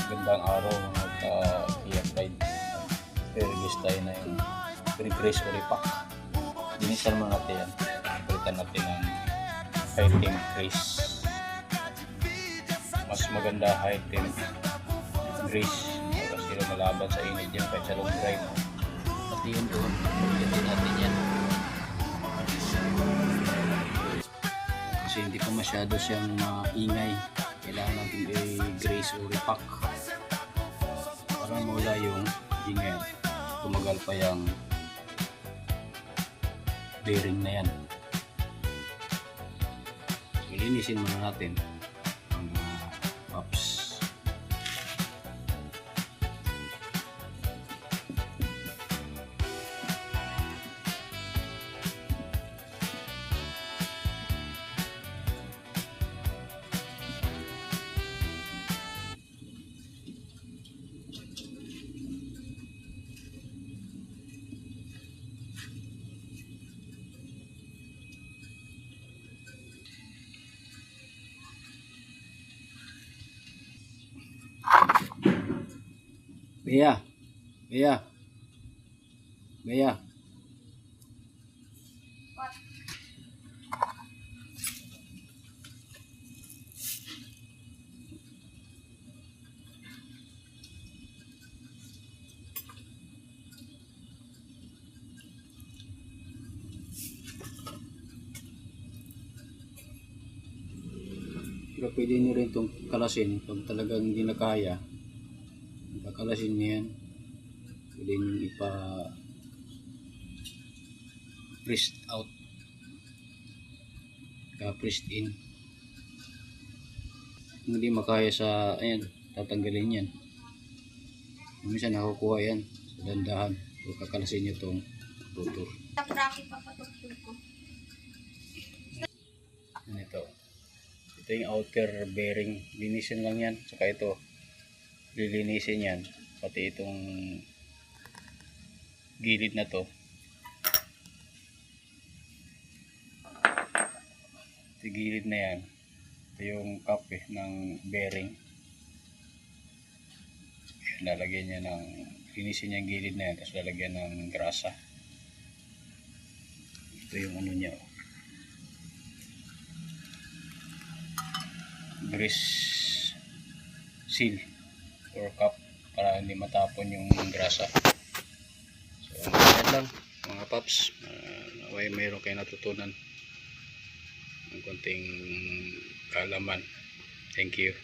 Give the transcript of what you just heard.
Gandang araw mga ka-Ian Ride. Re-release tayo na yung pre-grease o repack. Dinisan mo natin yan. Palitan natin ng high temp grease. Mas maganda high temp grease kasi malaban sa init yan kahit sa long drive. Pati yun doon, palitin natin yan. Kasi hindi pa masyado siyang maingay. Kailangan natin i-grease o repack para mawala yung ingay. Tumagal pa yung bearing na yan. Ilinisin muna natin ang pops. Bea, Bea, Bea. Pero pwede nyo rin itong kalasin pag talagang hindi na kaya. Kakalasin nyo yan. Pwede nyo ipa-pressed out. Ka-pressed in. Kung hindi makaya sa, ayan, tatanggalin yan. Minsan nakukuha yan sa dandahan. So kakalasin nyo itong rotor. Ito yung outer bearing. Linisin lang yan. Saka ito, lilinisin yan. Pati itong gilid na to. Ito gilid na yan. Ito yung cap ng bearing. Lalagyan niya ng, linisin niya yung gilid na yan. Tapos lalagyan ng grasa. Ito yung ano niya. Grease seal or cup para hindi matapon yung grasa. So yan lang mga paps. Naway mayroon kayo natutunan ng konting kaalaman. Thank you.